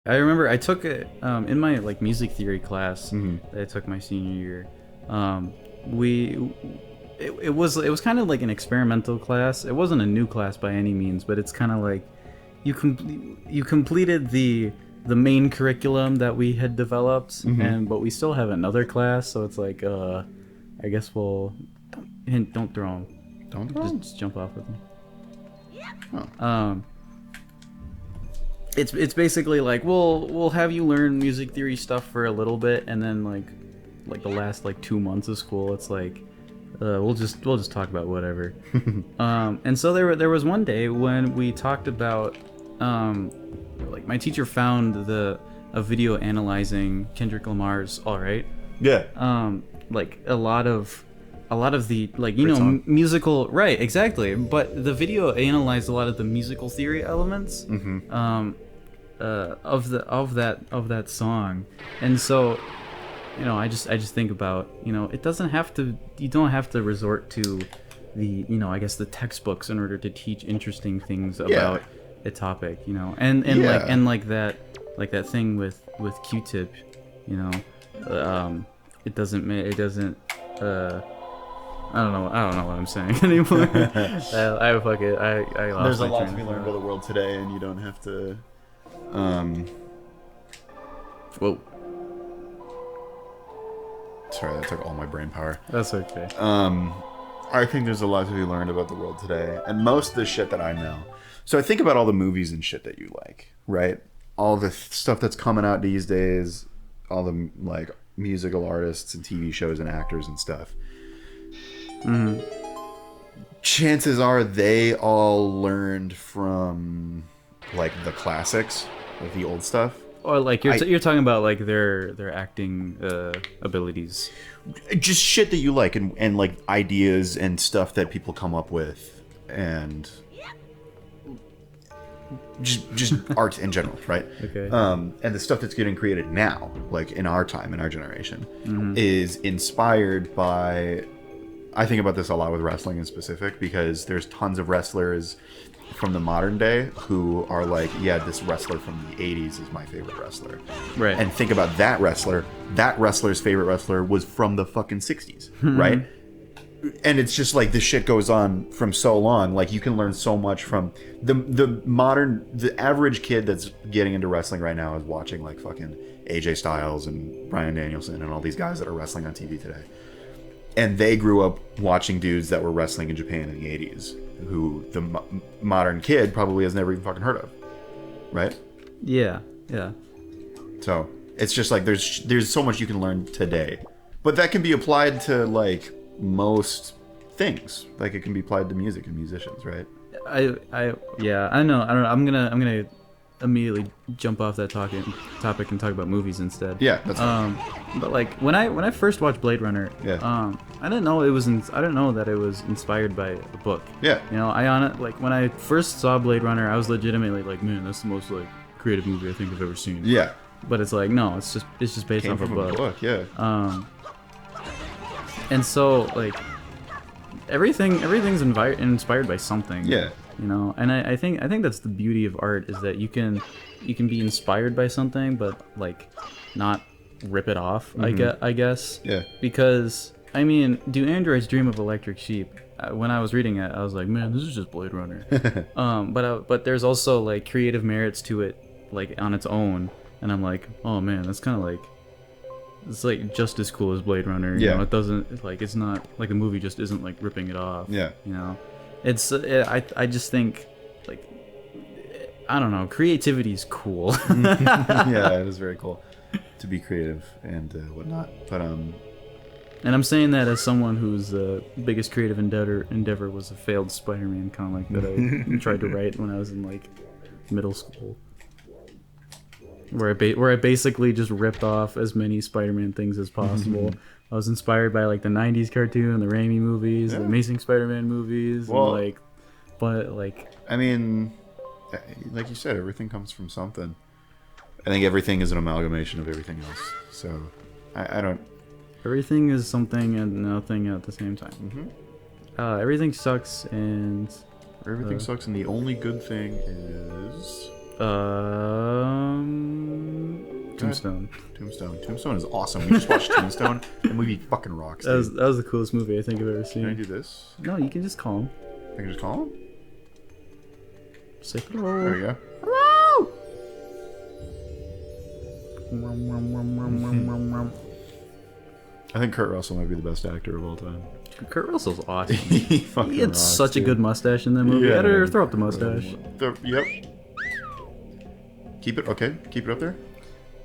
I remember I took it in my like music theory class Mm-hmm. that I took my senior year. We it was kind of like an experimental class. It wasn't a new class by any means, but it's kind of like you completed the main curriculum that we had developed, and but we still have another class, so it's like I guess we'll don't throw them. Don't throw 'em? Just jump off with them. Oh. It's basically like we'll have you learn music theory stuff for a little bit, and then like the last like 2 months of school, it's like we'll just talk about whatever. And so there was one day when we talked about like my teacher found a video analyzing Kendrick Lamar's All Right. Yeah. Like a lot of the like Great song. musical, right, exactly, but the video analyzed a lot of the musical theory elements of that song. And so I just think about, it doesn't have to, you don't have to resort to the I guess the textbooks in order to teach interesting things about a topic, and like that thing with Q-Tip, it doesn't I don't know what I'm saying anymore. I fuck it. I lost There's a my lot train to of be learned thought. about the world today, and you don't have to. Whoa, Sorry, that took all my brain power. that's okay. I think there's a lot to be learned about the world today, and most of the shit that I know. So I think about all the movies and shit that you like, right? All the stuff that's coming out these days, all the like musical artists and TV shows and actors and stuff. Chances are they all learned from like the classics, like the old stuff. Or like you're talking about like their acting abilities. Just shit that you like, and like ideas and stuff that people come up with, and just art in general, right? Okay. And the stuff that's getting created now, like in our time, in our generation, is inspired by. I think about this a lot with wrestling in specific, because there's tons of wrestlers from the modern day who are like, yeah, this wrestler from the 80s is my favorite wrestler. Right. And think about that wrestler's favorite wrestler was from the fucking 60s, right? And it's just like this shit goes on from so long. Like you can learn so much from the average kid that's getting into wrestling right now is watching like fucking AJ Styles and Bryan Danielson and all these guys that are wrestling on TV today. And they grew up watching dudes that were wrestling in Japan in the 80s, who the modern kid probably has never even fucking heard of, right? Yeah. So it's just like there's so much you can learn today, but that can be applied to like most things. Like it can be applied to music and musicians, right? I don't know. I'm gonna immediately jump off that topic and talk about movies instead. Yeah, that's fine. But like when I first watched Blade Runner, I didn't know I didn't know that it was inspired by a book. Yeah. Like when I first saw Blade Runner, I was legitimately like, man, that's the most like creative movie I think I've ever seen. Yeah. But it's like, no, it's just based Came off from a book. Yeah. And so like everything's inspired by something. Yeah. And I think that's the beauty of art, is that you can be inspired by something, but like not rip it off. I guess. Yeah. Because I mean, do androids dream of electric sheep? When I was reading it, I was like, man, this is just Blade Runner. But there's also like creative merits to it, like on its own, and I'm like, oh man, that's kind of like. It's like just as cool as Blade Runner. Yeah. It doesn't like, it's not like the movie just isn't like ripping it off. Yeah. It's I just think like, I don't know, creativity is cool. Yeah, it is very cool to be creative and whatnot. But And I'm saying that as someone whose biggest creative endeavor was a failed Spider-Man comic that I tried to write when I was in like middle school, where I basically just ripped off as many Spider-Man things as possible. I was inspired by like the '90s cartoon, the Raimi movies, the Amazing Spider-Man movies, Well, and I mean, like you said, everything comes from something. I think everything is an amalgamation of everything else. So I don't. everything is something and nothing at the same time. Everything sucks and Everything sucks, and the only good thing is. Tombstone. Tombstone is awesome. We just watched Tombstone. The movie fucking rocks. That was the coolest movie I think I've ever seen. Can I do this? No, you can just call him. I can just call him? Say hello. There you go. Hello! I think Kurt Russell might be the best actor of all time. Kurt Russell's awesome. He fucking He had rocks, such a dude. good mustache in that movie. Yeah. Editor, throw up the mustache. Yep. Keep it, okay. Keep it up there.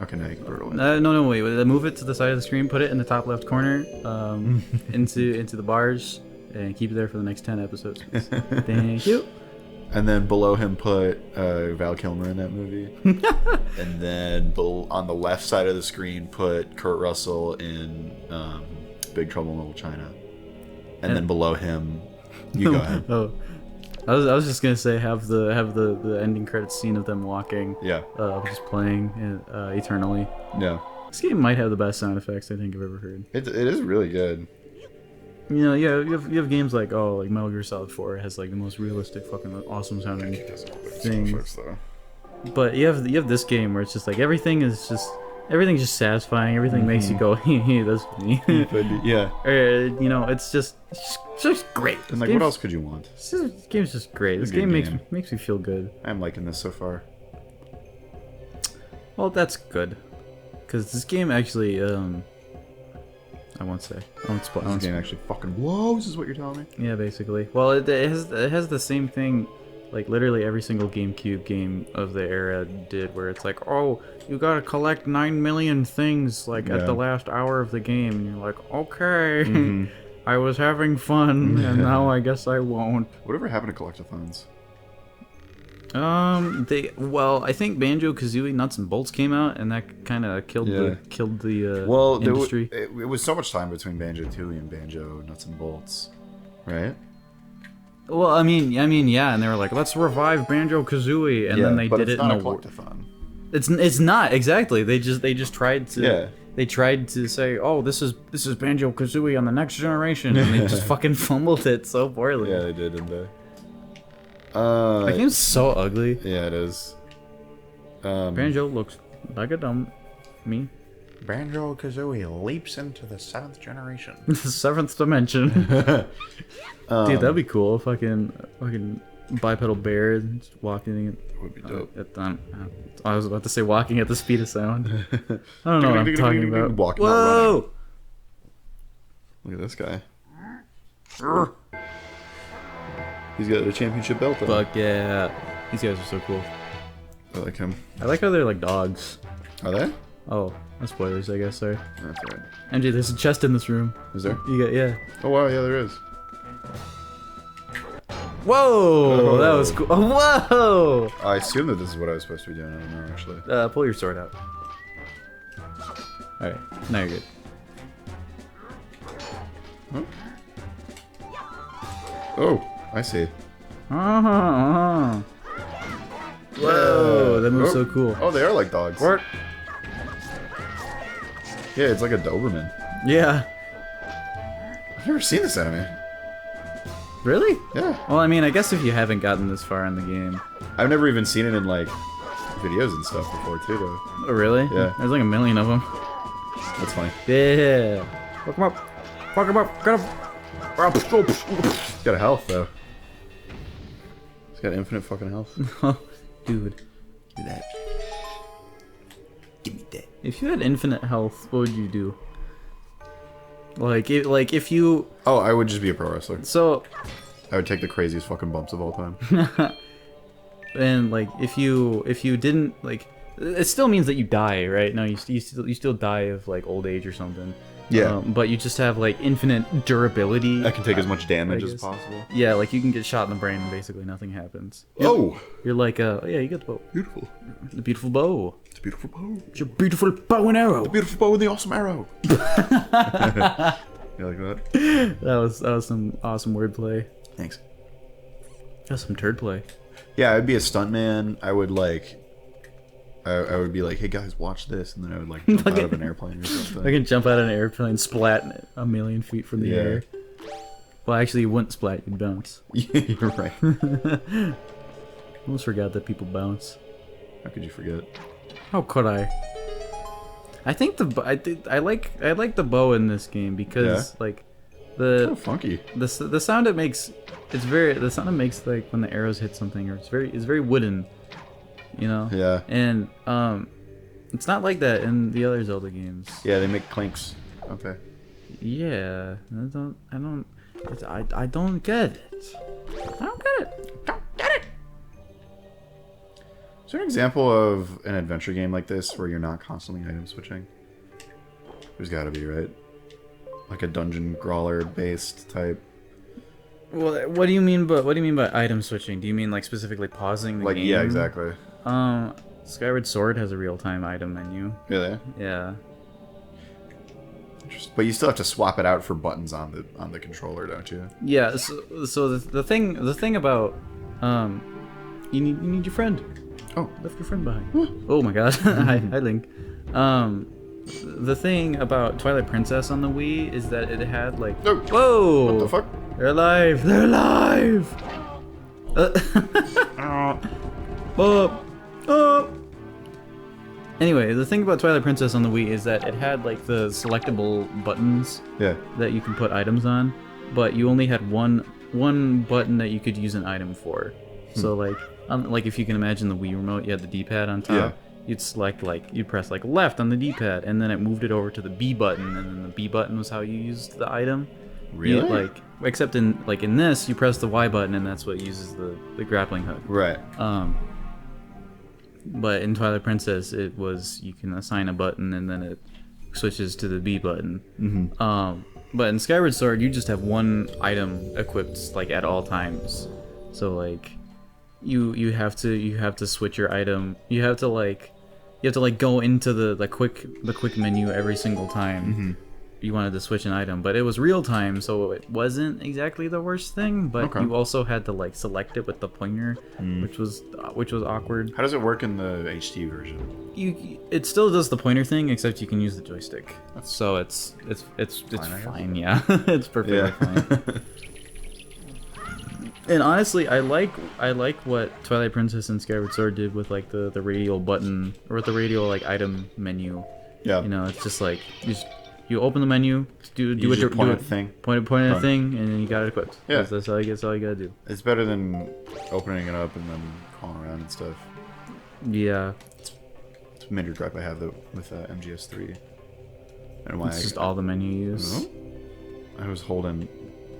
Okay, now you can put it away. No, wait. Move it to the side of the screen. Put it in the top left corner, into the bars, and keep it there for the next 10 episodes. Thank you. And then below him put Val Kilmer in that movie. And then on the left side of the screen put Kurt Russell in Big Trouble in Little China. And then below him, you go ahead. Oh, I was just gonna say have the ending credits scene of them walking. Yeah. Just playing eternally. Yeah. This game might have the best sound effects I think I've ever heard. It is really good. You know, yeah, you have games like Metal Gear Solid 4 has like the most realistic, fucking awesome sounding things. But you have this game where it's just like everything's just satisfying. Everything makes you go, hey, that's funny. Yeah. You know, it's just great. And like, what else could you want? This game's just great. This It's a good game game. makes me feel good. I'm liking this so far. Well, that's good, because this game actually, I won't say. I won't spoil. This game actually fucking blows, is what you're telling me? Yeah, basically. Well, it has the same thing, like literally every single GameCube game of the era did, where it's like, oh, you gotta collect 9 million things like at the last hour of the game, and you're like, okay, I was having fun, and now I guess I won't. Whatever happened to collectathons? I think Banjo Kazooie Nuts and Bolts came out, and that kind of killed the industry. It was so much time between Banjo Tooie and Banjo Nuts and Bolts, right? Well, I mean, yeah, and they were like, let's revive Banjo Kazooie, and then they did it in a a collectathon. It's not exactly. They just tried to. Yeah. They tried to say, oh, this is Banjo Kazooie on the next generation, and they just fucking fumbled it so poorly. Yeah, they did, didn't they? That game's so ugly. Yeah, it is. Banjo looks like a dumb me. Banjo Kazooie leaps into the 7th generation. The 7th dimension. Dude, that'd be cool. Fucking bipedal bear just walking. It would be dope. I was about to say walking at the speed of sound. I don't know what I'm talking about. Walking, whoa! Look at this guy. He's got a championship belt though. Fuck yeah. These guys are so cool. I like him. I like how they're like dogs. Are they? Oh, no spoilers, I guess, sorry. That's right. MJ, there's a chest in this room. Is there? You got, yeah. Oh wow, yeah, there is. Whoa! That was cool. Whoa! I assume that this is what I was supposed to be doing. I don't know, actually. Pull your sword out. Alright, now you're good. Huh? Oh, I see. Whoa, that move's so cool. Oh, they are like dogs. What? Yeah, it's like a Doberman. Yeah. I've never seen this anime. Really? Yeah. Well, I mean, I guess if you haven't gotten this far in the game. I've never even seen it in, like, videos and stuff before, too, though. Oh, really? Yeah. There's like a million of them. That's funny. Yeah. Fuck him up. Fuck him up. Got him. He's got a health, though. He's got infinite fucking health. Dude. Do that. Give me that. If you had infinite health, what would you do? Like if you... Oh, I would just be a pro wrestler. So... I would take the craziest fucking bumps of all time. And, like, if you didn't, like... It still means that you die, right? No, you still die of, like, old age or something. Yeah. But you just have, like, infinite durability. I can take as much damage as possible. Yeah, like, you can get shot in the brain and basically nothing happens. Oh! You're like, oh yeah, you got the bow. Beautiful. The beautiful bow. It's a beautiful bow. It's your beautiful bow and arrow. The beautiful bow and the awesome arrow. You like that? That was some awesome wordplay. Thanks. That's some turd play. Yeah, I'd be a stuntman. I would like... I would be like, hey guys, watch this, and then I would like jump out of an airplane or something. I can jump out of an airplane, splat a million feet from the air. Well, actually, you wouldn't splat, you'd bounce. Yeah, you're right. I almost forgot that people bounce. How could you forget? How could I? I think I like the bow in this game because like Oh, funky. the sound it makes, the sound it makes like when the arrows hit something, or it's very wooden, you know. Yeah. And it's not like that in the other Zelda games. Yeah, they make clinks. Okay. Yeah, I don't get it. I don't get it. Don't get it. Is there an example of an adventure game like this where you're not constantly item switching? There's got to be, right? Like a dungeon crawler based type. Well, what do you mean by item switching? Do you mean like specifically pausing the game? Yeah, exactly. Skyward Sword has a real-time item menu. Really? Yeah. But you still have to swap it out for buttons on the controller, don't you? Yeah. So the thing about you need your friend. Oh, Left your friend behind. Oh my God. Hi Link. The thing about Twilight Princess on the Wii is that it had like no. Whoa! What the fuck? They're alive! They're alive! Anyway, the thing about Twilight Princess on the Wii is that it had like the selectable buttons that you can put items on, but you only had one button that you could use an item for. So like if you can imagine the Wii remote, you had the D-pad on top. Yeah. You'd select you'd press left on the D-pad, and then it moved it over to the B button, and then the B button was how you used the item. Really? Except in this, you press the Y button, and that's what uses the grappling hook. Right. But in Twilight Princess, it was you can assign a button, and then it switches to the B button. Mm-hmm. But in Skyward Sword, you just have one item equipped at all times. So you have to switch your item. You have to go into the quick menu every single time you wanted to switch an item. But it was real time, so it wasn't exactly the worst thing. But you also had to select it with the pointer, which was awkward. How does it work in the HD version? It still does the pointer thing, except you can use the joystick. So it's fine. Yeah, it's perfectly fine. And honestly, I like what Twilight Princess and Skyward Sword did with the radial button, or with the radial item menu. Yeah. You know, it's just you open the menu, do what you're point doing, at the thing, point at a thing, and then you got it equipped. Yeah. That's all you gotta do. It's better than opening it up and then calling around and stuff. Yeah. It's a major gripe I have with MGS3. And why it's just all the menu use. I was holding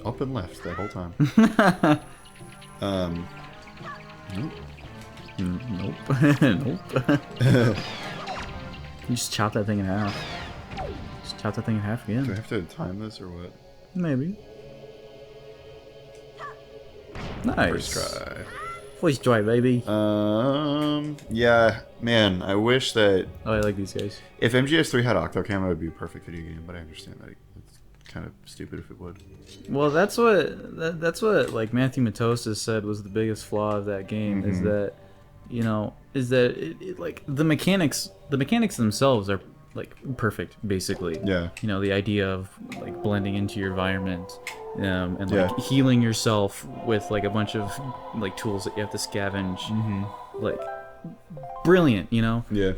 up and left that whole time. Nope. You just chop that thing in half. Just chop that thing in half again. Do I have to time this or what? Maybe. Nice. First try. First try, baby. Yeah, man, I wish that... Oh, I like these guys. If MGS3 had Octocam, it would be a perfect video game, but I understand that it's kind of stupid if it would. Well, that's what Matthew Matosis said was the biggest flaw of that game, is that, the mechanics themselves are perfect, basically. Yeah. The idea of blending into your environment, and healing yourself with a bunch of tools that you have to scavenge. Brilliant, Yeah.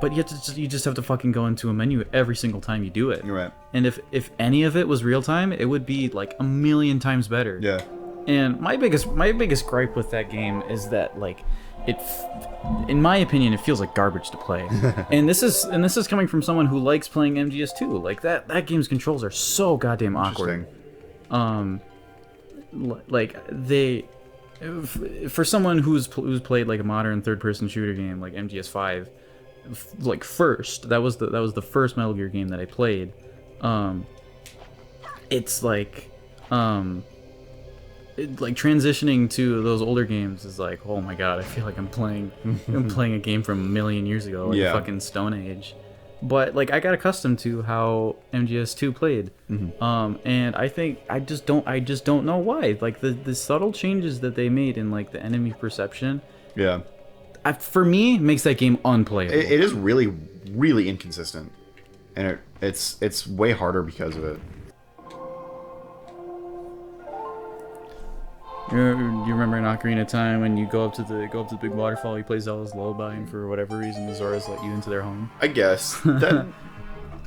But you just have to fucking go into a menu every single time you do it. You're right. And if any of it was real time, it would be a million times better. Yeah. And my biggest gripe with that game is that in my opinion, it feels like garbage to play. and this is coming from someone who likes playing MGS2. That game's controls are so goddamn awkward. For someone who's played a modern third-person shooter game like MGS5, first that was the first Metal Gear game that I played. It's transitioning to those older games is oh my god, I feel like I'm playing a game from a million years ago, fucking Stone Age. But I got accustomed to how MGS2 played, and I think I just don't know why. The subtle changes that they made in the enemy perception, for me makes that game unplayable. It is really, really inconsistent, and it's way harder because of it. You remember in Ocarina of Time when you go up to the big waterfall, you play Zelda's Lullaby, and for whatever reason the Zoras let you into their home? I guess. That,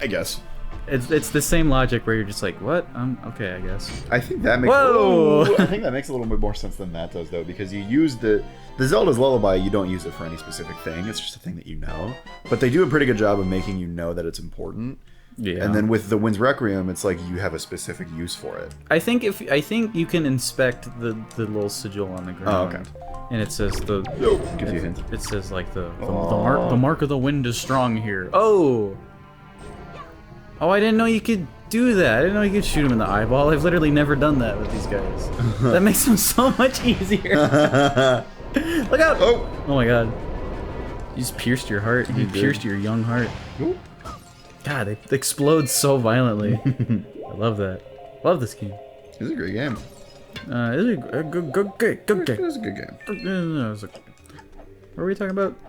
I guess. It's the same logic where you're just like, what? Okay, I guess. I think that makes I think that makes a little bit more sense than that does, though, because you use the Zelda's Lullaby. You don't use it for any specific thing. It's just a thing that you know. But they do a pretty good job of making you know that it's important. Yeah. And then with the Wind's Requiem, it's like you have a specific use for it. I think you can inspect the little sigil on the ground. Oh, okay. And it says the Gives you a hint. It says like the mark of the wind is strong here. Oh. Oh, I didn't know you could do that. I didn't know you could shoot him in the eyeball. I've literally never done that with these guys. That makes them so much easier. Look out! Oh my god. You just pierced your heart. You pierced your young heart. Ooh. God, it explodes so violently. I love that. Love this game. It's a great game. It's a good game. It's a good game. What were we talking about?